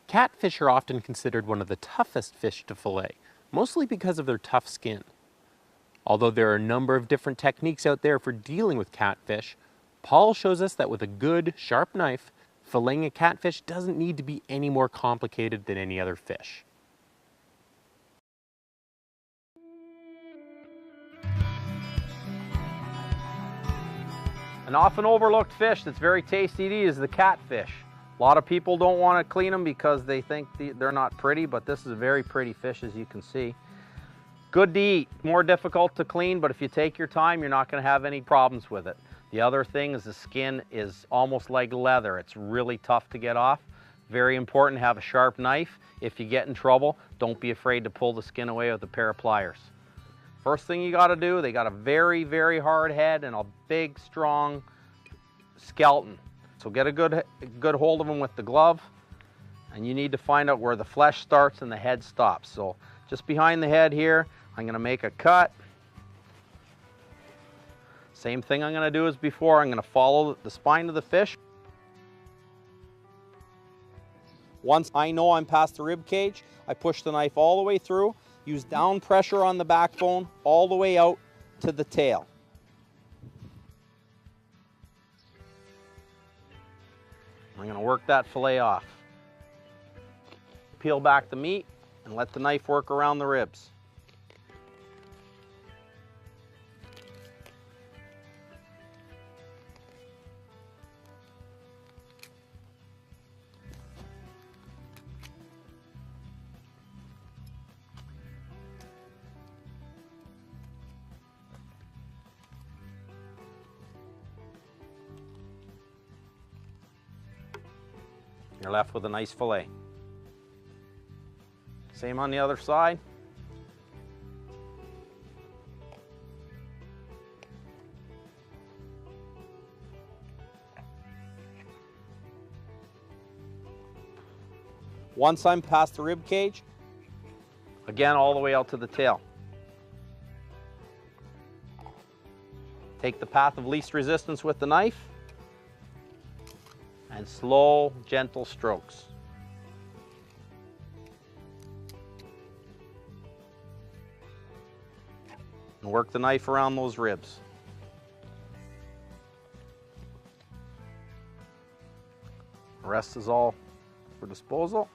Catfish are often considered one of the toughest fish to fillet, mostly because of their tough skin. Although there are a number of different techniques out there for dealing with catfish, Paul shows us that with a good, sharp knife, filleting a catfish doesn't need to be any more complicated than any other fish. An often overlooked fish that's very tasty to eat is the catfish. A lot of people don't want to clean them because they think they're not pretty, but this is a very pretty fish, as you can see. Good to eat, more difficult to clean, but if you take your time, you're not going to have any problems with it. The other thing is the skin is almost like leather. It's really tough to get off. Very important to have a sharp knife. If you get in trouble, don't be afraid to pull the skin away with a pair of pliers. First thing you got to do, they got a very, very hard head and a big, strong skeleton. So get a good hold of them with the glove, and you need to find out where the flesh starts and the head stops. So just behind the head here, I'm going to make a cut. Same thing I'm going to do as before. I'm going to follow the spine of the fish. Once I know I'm past the rib cage, I push the knife all the way through, use down pressure on the backbone all the way out to the tail. I'm going to work that fillet off. Peel back the meat and let the knife work around the ribs. You're left with a nice fillet. Same on the other side. Once I'm past the rib cage, again all the way out to the tail. Take the path of least resistance with the knife and slow, gentle strokes. And work the knife around those ribs. The rest is all for disposal.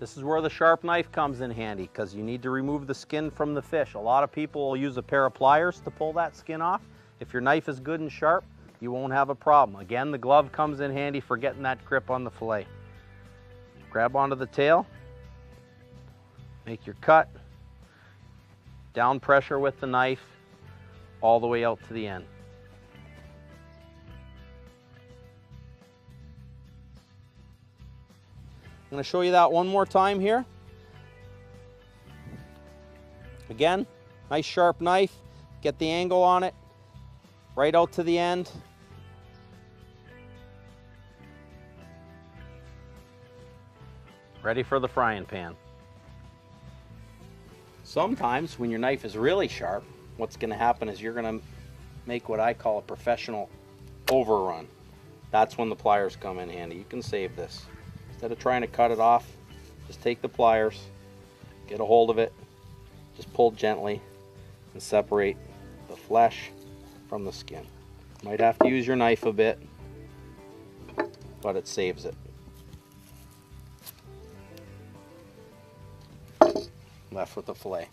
This is where the sharp knife comes in handy, because you need to remove the skin from the fish. A lot of people will use a pair of pliers to pull that skin off. If your knife is good and sharp, you won't have a problem. Again, the glove comes in handy for getting that grip on the fillet. Grab onto the tail, make your cut, down pressure with the knife, all the way out to the end. I'm going to show you that one more time here. Again, nice sharp knife, get the angle on it, right out to the end. Ready for the frying pan. Sometimes when your knife is really sharp, what's going to happen is you're going to make what I call a professional overrun. That's when the pliers come in handy. You can save this. Instead of trying to cut it off, just take the pliers, get a hold of it, just pull gently and separate the flesh from the skin. Might have to use your knife a bit, but it saves it. Left with the fillet.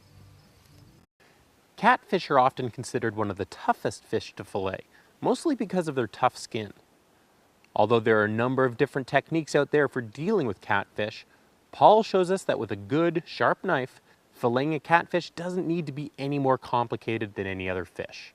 Catfish are often considered one of the toughest fish to fillet, mostly because of their tough skin. Although there are a number of different techniques out there for dealing with catfish, Paul shows us that with a good, sharp knife, filleting a catfish doesn't need to be any more complicated than any other fish.